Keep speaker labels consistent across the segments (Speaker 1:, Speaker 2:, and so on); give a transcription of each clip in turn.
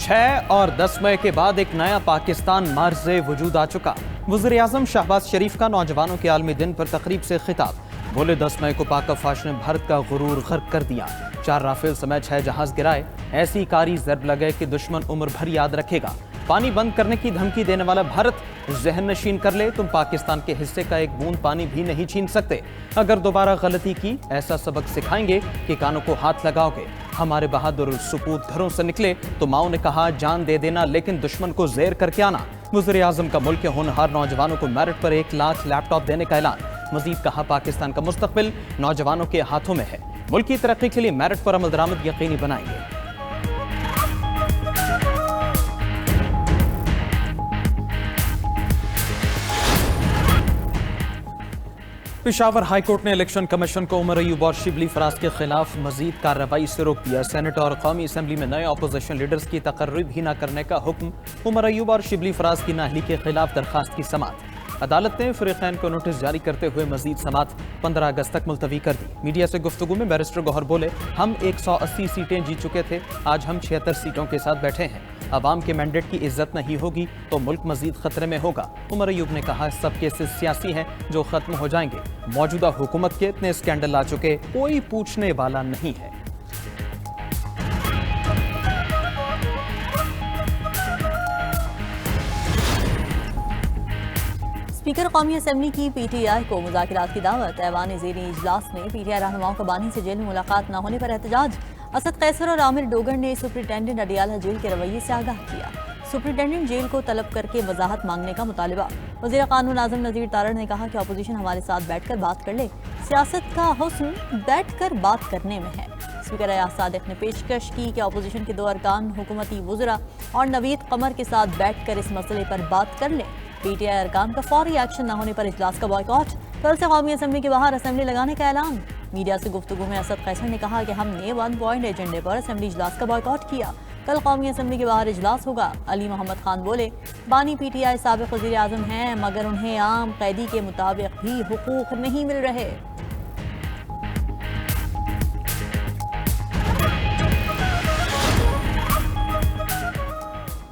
Speaker 1: 6 और 10 मई के बाद एक नया पाकिस्तान मार्ज़े वजूद आ चुका। वज़ीर-ए-आज़म शहबाज शरीफ का नौजवानों के आलमी दिन पर तकरीब से खिताब। बोले 10 मई को पाक अफ़वाज ने भारत का गुरूर गर्क कर दिया। 4 राफेल समेत 6 जहाज गिराए। ऐसी कारी ज़रब लगे कि दुश्मन उम्र भर याद रखेगा। पानी बंद करने की धमकी देने वाला भारत जहन नशीन कर ले, तुम पाकिस्तान के हिस्से का एक बूंद पानी भी नहीं छीन सकते। अगर दोबारा गलती की, ऐसा सबक सिखाएंगे कि कानों को हाथ लगाओगे। हमारे बहादुर सुपूत घरों से निकले तो माओ ने कहा जान दे देना, लेकिन दुश्मन को जेर करके आना। वज़ीर-ए-आज़म का मुल्क के होनहार नौजवानों को मेरिट पर 1 लाख लैपटॉप देने का ऐलान। मजीद कहा पाकिस्तान का मुस्तकबिल नौजवानों के हाथों में है। मुल्क की तरक्की के लिए मेरिट पर अमल दरामद यकीनी बनाएंगे। पेशावर हाईकोर्ट ने इलेक्शन कमीशन को उमर अयूब और शिबली फराज के खिलाफ मजीद कार्रवाई से रोक दिया। सेनेट और कौमी असम्बली में नए अपोजिशन लीडर्स की तकर्री भी न करने का हुक्म। उमर अयूब और शिबली फराज की नाअहली के खिलाफ दरखास्त की समाअत। अदालत ने फरीकैन को नोटिस जारी करते हुए मजीद समाअत 15 अगस्त तक मुलतवी कर दी। मीडिया से गुफ्तगू में बैरिस्टर गौहर बोले, हम 180 सीटें जीत चुके थे, आज हम 76 सीटों के साथ बैठे हैं। अवाम के मैंडेट की इज्जत नहीं होगी तो मुल्क मजीद खतरे में होगा। उमर अयूब ने कहा सब केसेस सियासी हैं जो खत्म हो जाएंगे। मौजूदा हुकूमत के इतने स्कैंडल आ चुके, कोई पूछने वाला नहीं है।
Speaker 2: स्पीकर कौमी असम्बली की पीटीआई को मुज़ाकिरात की दावत। ऐवान ज़ेरी इजलास में पीटीआई रहनुमाओं का बानी से जेल में मुलाकात न होने पर एहतजाज। असद कैसर और आमिर डोगर ने सुप्रिंटेंडेंट अडियाला जेल के रवैये से आगाह किया। सुप्रिंटेंडेंट जेल को तलब करके वजाहत मांगने का मुतालिबा। वज़ीर कानून आज़म नज़ीर तारड़ ने कहा कि अपोजिशन हमारे साथ बैठकर बात कर ले, सियासत का हुस्न बैठकर बात करने में है। स्पीकर अयाज सादिक ने पेशकश की कि अपोजिशन के 2 अरकान हुकूमती वज़रा और नवीद कमर के साथ बैठकर इस मसले पर बात कर लें। पीटीआई अरकान का फौरी एक्शन न होने पर इजलास का बॉयकॉट। कल से कौमी असम्बली के बाहर असम्बली लगाने का ऐलान। मीडिया से गुफ्तगू में असद कैसर ने कहा कि हमने 1 पॉइंट एजेंडे पर असम्बली इजलास का बॉयकॉट किया। कल कौमी असम्बली के बाहर इजलास होगा। अली मोहम्मद खान बोले, बानी पीटीआई साबिक वज़ीर आज़म हैं, मगर उन्हें आम कैदी के मुताबिक भी हुकूक नहीं मिल रहे।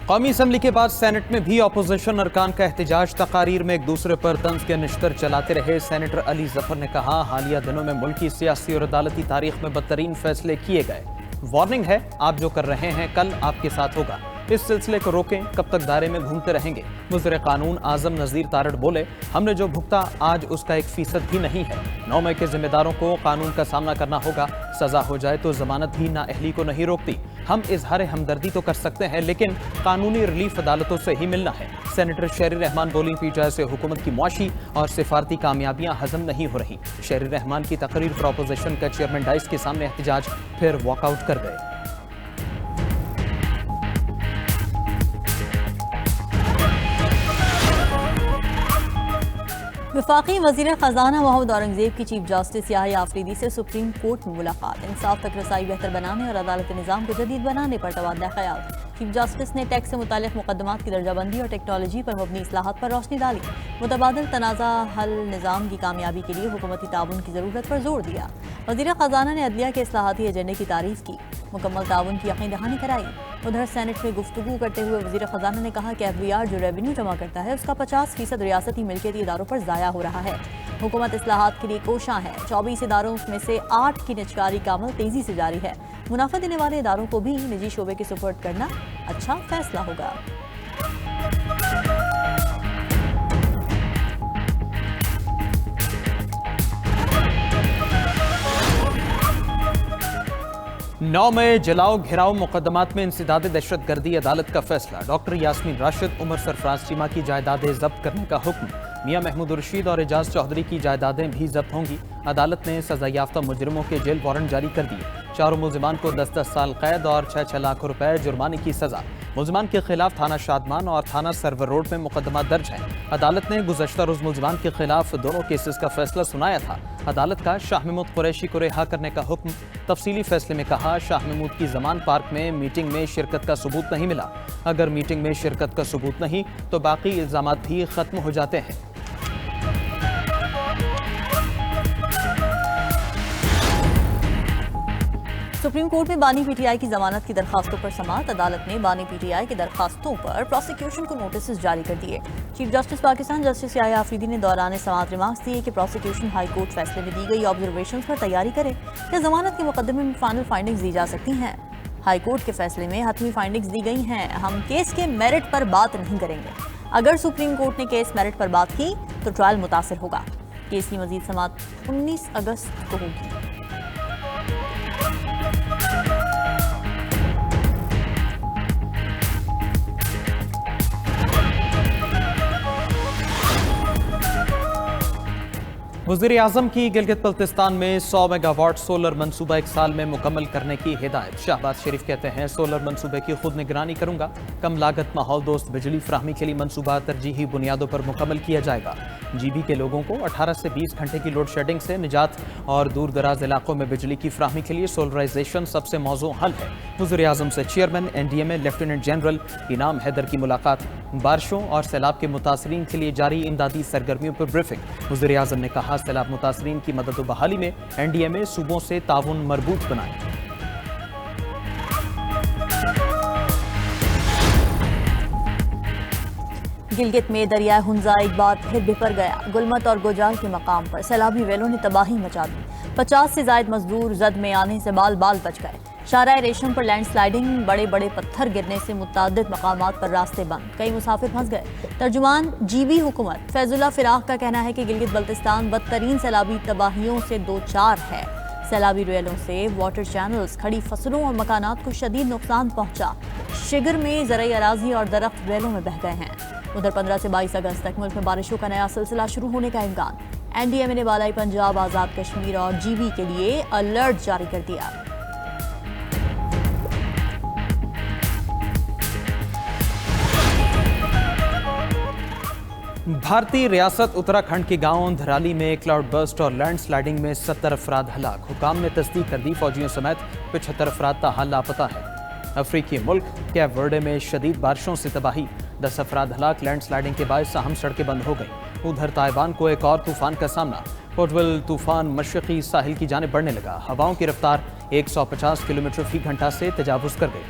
Speaker 1: कौमी असम्बली के बाद सेनेट में भी अपोजिशन अरकान का एहतजाज। तकारीर में एक दूसरे पर तंज के निश्तर चलाते रहे। सेनेटर अली जफर ने कहा हालिया दिनों में मुल्क की सियासी और अदालती तारीख में बदतरीन फैसले किए गए। वार्निंग है, आप जो कर रहे हैं कल आपके साथ होगा। इस सिलसिले को रोकें, कब तक दायरे में घूमते रहेंगे। वज़ीर कानून आज़म नज़ीर तारड़ बोले, हमने जो भुगता आज उसका 1% भी नहीं है। 9 मई के जिम्मेदारों को कानून का सामना करना होगा। सजा हो जाए तो जमानत भी नाअहली को नहीं रोकती। हम इजहार हमदर्दी तो कर सकते हैं, लेकिन कानूनी रिलीफ अदालतों से ही मिलना है। सेनेटर शहरी रहमान बोली, पीटीआई से हुकूमत की मुआशी और सिफारती कामयाबियां हजम नहीं हो रही। शहरी रहमान की तकरीर पर अपोजिशन का चेयरमैन डाइस के सामने एहतजाज, फिर वॉकआउट कर गए।
Speaker 2: वफाकी वज़ीर ख़जाना मोहम्मद औरंगज़ेब की चीफ जस्टिस याहिया आफरीदी से सुप्रीम कोर्ट में मुलाकात। इंसाफ तक रसाई बेहतर बनाने और अदालती निज़ाम को जदीद बनाने पर तबादला ख्याल। चीफ जस्टिस ने टैक्स से मुतालिक मुकदमात की दर्जाबंदी और टेक्नोलॉजी पर मबनी इस्लाहात पर रोशनी डाली। मुतबादिल तनाज़ा हल निज़ाम की कामयाबी के लिए हुकूमती ताउन की ज़रूरत पर जोर दिया। वज़ीर ख़जाना ने अदलिया के इस्लाहाती एजेंडे की तारीफ की, मुकम्मल ताउन की यकीन दहानी कराई। उधर सेनेट में गुफ्तगू करते हुए वज़ीर ख़जाना ने कहा कि FBR जो रेवेन्यू जमा करता है उसका 50% रियासती मिल्कियती इदारों पर ज़ाया हो रहा है। हुकूमत इस्लाहात के लिए कोशां है। 24 इदारों में से 8 की निजकारी का अमल तेज़ी से जारी है। मुनाफा देने वाले इदारों को भी निजी शोबे के सुपुर्द करना अच्छा फैसला होगा।
Speaker 1: 9 मई जलाओ घिराओ मुकदमात में इंसदाद दहशत गर्दी अदालत का फैसला। डॉक्टर यास्मीन राशिद, उमर सरफराज चीमा की जायदादें जब्त करने का हुक्म। मियां महमूद रशीद और एजाज चौधरी की जायदादें भी जब्त होंगी। अदालत ने सजा याफ्ता मुजरिमों के जेल वारंट जारी कर दिए। चारों मुलजिमान को 10-10 साल कैद और 6-6 लाख रुपए जुर्माने की सजा। मुलजिमान के खिलाफ थाना शादमान और थाना सर्वर रोड में मुकदमा दर्ज है। अदालत ने गुज़श्ता रोज मुलजिमान के खिलाफ दोनों केसेस का फैसला सुनाया था। अदालत का शाह महमूद कुरैशी को रिहा करने का हुक्म। तफसीली फैसले में कहा, शाह महमूद की जमान पार्क में मीटिंग में शिरकत का सबूत नहीं मिला। अगर मीटिंग में शिरकत का सबूत नहीं तो बाकी इल्जामात भी खत्म हो जाते हैं।
Speaker 2: सुप्रीम कोर्ट में बानी पीटीआई की जमानत की दरखास्तों पर समाअत। अदालत ने बानी पीटीआई की दरखास्तों पर प्रोसिक्यूशन को नोटिस जारी कर दिए। Chief justice Pakistan justice Yahya Afridi ने दौरान समाअत रिमार्क्स दिए कि प्रोसिक्यूशन हाई कोर्ट फैसले में दी गई ऑब्जर्वेशन पर तैयारी करे या जमानत के मुकदमे में फाइनल फाइंडिंग्स दी जा सकती हैं। हाई कोर्ट के फैसले में हतमी फाइंडिंग्स दी गई हैं। हम केस के मेरिट पर बात नहीं करेंगे। अगर सुप्रीम कोर्ट ने केस मेरिट पर बात की तो ट्रायल मुतासिर होगा। केस की मजीद समाअत 19 अगस्त को होगी।
Speaker 1: वज़ीर आज़म की गिलगित बल्तिस्तान में 100 मेगावाट सोलर मंसूबा 1 साल में मुकम्मल करने की हिदायत। शहबाज शरीफ कहते हैं सोलर मंसूबे की खुद निगरानी करूंगा। कम लागत माहौल दोस्त बिजली फ्राहमी के लिए मंसूबा तरजीही बुनियादों पर मुकम्मल किया जाएगा। GB के लोगों को 18 से 20 घंटे की लोड शेडिंग से निजात और दूर दराज इलाकों में बिजली की फ्राहमी के लिए सोलराइजेशन सबसे मौजूद हल है। वज़ीर आज़म से चेयरमैन NDMA लेफ्टिनेंट जनरल इनाम हैदर की मुलाकात। बारिशों और सैलाब के मुतासरीन के लिए जारी इमदादी सरगर्मियों पर ब्रीफिंग। वज़ीर आज़म ने कहा सैलाब मुतासरीन की मदद व बहाली में NDMA सूबों से ताउन मरबूत बनाए।
Speaker 2: गिलगित में दरिया हुंजा एक बार फिर बिपर गया। गुलमत और गोजाल के मकाम पर सैलाबी वेलों ने तबाही मचा दी। 50 से ज्यादा मजदूर जद में आने से बाल बाल बच गए। शाहराह रेशम पर लैंडस्लाइडिंग, बड़े बड़े पत्थर गिरने से मुतअद्दिद मकामात पर रास्ते बंद, कई मुसाफिर फंस गए। तर्जुमान GB हुकूमत फैजुल्ला फिराक का कहना है कि गिलगित बल्तिस्तान बदतरीन सैलाबी तबाहियों से दो चार है। सैलाबी रेलों से वाटर चैनल्स, खड़ी फसलों और मकानात को शदीद नुकसान पहुंचा। शिगर में ज़राई अराजी और दरख्त रेलों में बह गए हैं। उधर 15 से 22 अगस्त तक मुल्क में बारिशों का नया सिलसिला शुरू होने का इम्कान। NDMA ने बालाई पंजाब, आज़ाद कश्मीर और GB के लिए अलर्ट जारी कर दिया।
Speaker 1: भारतीय रियासत उत्तराखंड के गांव धराली में क्लाउड बर्स्ट और लैंडस्लाइडिंग में 70 अफराद हलाक। हुकाम ने तस्दीक कर दी फौजियों समेत 75 अफराद ताहाल लापता है। अफ्रीकी मुल्क कैप वर्डे में शदीद बारिशों से तबाही, 10 अफराद हलाक। लैंडस्लाइडिंग के बायस अहम सड़कें बंद हो गई। उधर ताइवान को एक और तूफान का सामना। पोर्टविल तूफान मशरकी साहिल की जानिब बढ़ने लगा। हवाओं की रफ्तार 150 किलोमीटर फी घंटा से तजावुज कर गई।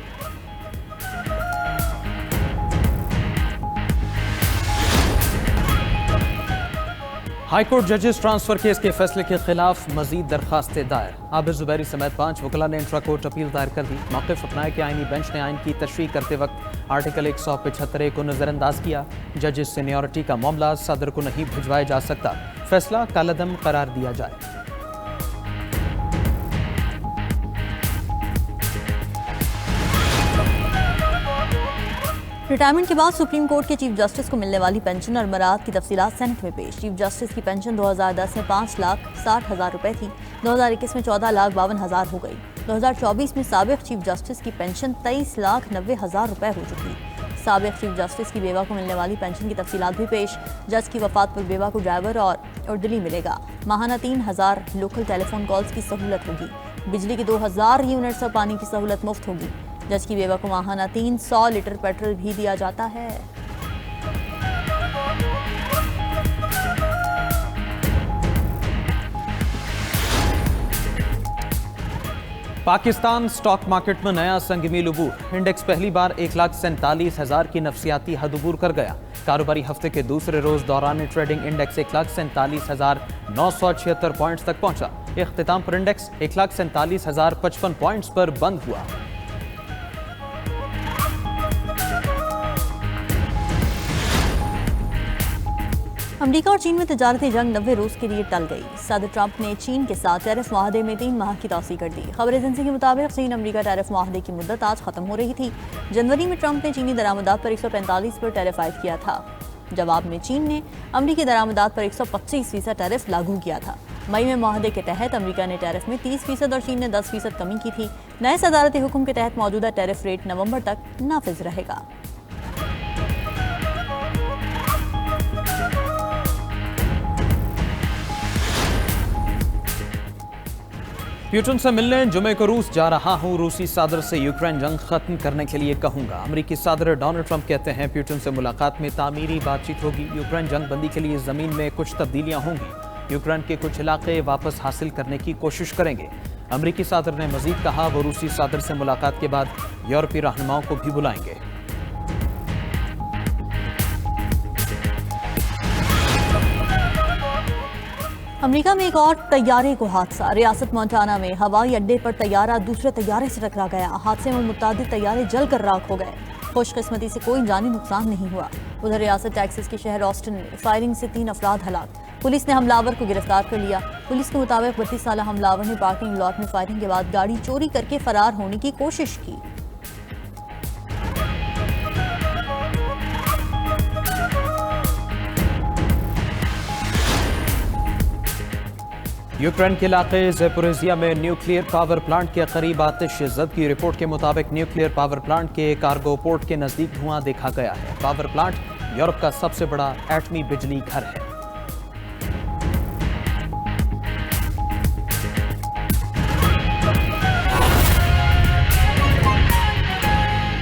Speaker 1: हाईकोर्ट जजेस ट्रांसफर केस के फैसले के खिलाफ मजीद दरखास्तें दायर। आबिद जुबैरी समेत 5 वकला ने इंट्रा कोर्ट अपील दायर कर दी। मौक़िफ़ अपनाया कि आईनी बेंच ने आइन की तशरीह करते वक्त आर्टिकल 175 को नज़रअंदाज किया। जजेस सीनियरिटी का मामला सदर को नहीं भिजवाया जा सकता। फैसला कालअदम करार दिया जाए।
Speaker 2: रिटायरमेंट के बाद सुप्रीम कोर्ट के चीफ जस्टिस को मिलने वाली पेंशन और मराहत की तफसीलात सेनेट में पेश। चीफ जस्टिस की पेंशन 2010 में 5,60,000 रुपए थी, 2021 में 14,52,000 हो गई। 2024 में साबिक चीफ जस्टिस की पेंशन 23,90,000 रुपए हो चुकी। साबिक चीफ जस्टिस की बेवा को मिलने वाली पेंशन की तफसीलात भी पेश। जज की वफात पर बेवा को ड्राइवर और उर्दली मिलेगा। माहाना 3,000 लोकल टेलीफोन कॉल्स की सहूलत होगी। बिजली की 2,000 यूनिट्स और पानी की सहूलत मुफ्त होगी। जज की बेवा को माहाना 300 लीटर पेट्रोल भी दिया जाता है।
Speaker 1: पाकिस्तान स्टॉक मार्केट में नया संगमील अबूर। इंडेक्स पहली बार 1,47,000 की नफसियाती हद अबूर कर गया। कारोबारी हफ्ते के दूसरे रोज दौरान ट्रेडिंग इंडेक्स 1,47,976 पॉइंट्स तक पहुंचा। इख्तिताम पर इंडेक्स 1,47,055 पॉइंट्स पर बंद हुआ।
Speaker 2: अमेरिका और चीन में तजारती जंग 90 रोज के लिए टल गई। सदर ट्रंप ने चीन के साथ टैरिफ मुआहदे में 3 माह की तौसीह कर दी। खबर एजेंसी के मुताबिक चीन अमेरिका टैरिफ मुआहदे की मुद्दत आज खत्म हो रही थी। जनवरी में ट्रंप ने चीनी दरामदात पर 145 पर टैरिफ आयद किया था। जवाब में चीन ने अमेरिकी दरामदात पर 125% टैरिफ लागू किया था। मई में मुआहदे के तहत अमेरिका ने टैरिफ में 30% और चीन ने 10% कमी की थी। नए सदारती हुक्म के तहत मौजूदा टैरिफ रेट नवंबर तक नाफिज रहेगा।
Speaker 1: प्यूटन से मिलने जुमे को रूस जा रहा हूं। रूसी सदर से यूक्रेन जंग खत्म करने के लिए कहूंगा। अमेरिकी सदर डोनाल्ड ट्रंप कहते हैं प्यूटन से मुलाकात में तामीरी बातचीत होगी। यूक्रेन जंग बंदी के लिए जमीन में कुछ तब्दीलियां होंगी। यूक्रेन के कुछ इलाके वापस हासिल करने की कोशिश करेंगे। अमरीकी सदर ने मजीद कहा वो रूसी सदर से मुलाकात के बाद यूरोपीय रहनुमाओं को भी बुलाएंगे।
Speaker 2: अमेरिका में एक और तैयारे को हादसा। रियासत मोंटाना में हवाई अड्डे पर तैयारा दूसरे तैयारे से टकरा गया। हादसे में मुतादिद तैयारे जलकर राख हो गए। खुशकिस्मती से कोई जानी नुकसान नहीं हुआ। उधर रियासत टेक्सास के शहर ऑस्टिन में फायरिंग से 3 अफराद हलाक। पुलिस ने हमलावर को गिरफ्तार कर लिया। पुलिस के मुताबिक 32 साल हमलावर ने पार्किंग लॉट में फायरिंग के बाद गाड़ी चोरी करके फरार होने की कोशिश की।
Speaker 1: यूक्रेन के इलाके ज़ेपोरिज़िया में न्यूक्लियर पावर प्लांट के करीब आतिश ज़द की रिपोर्ट के मुताबिक न्यूक्लियर पावर प्लांट के कार्गो पोर्ट के नज़दीक धुआं देखा गया है। पावर प्लांट यूरोप का सबसे बड़ा एटमी बिजली घर है।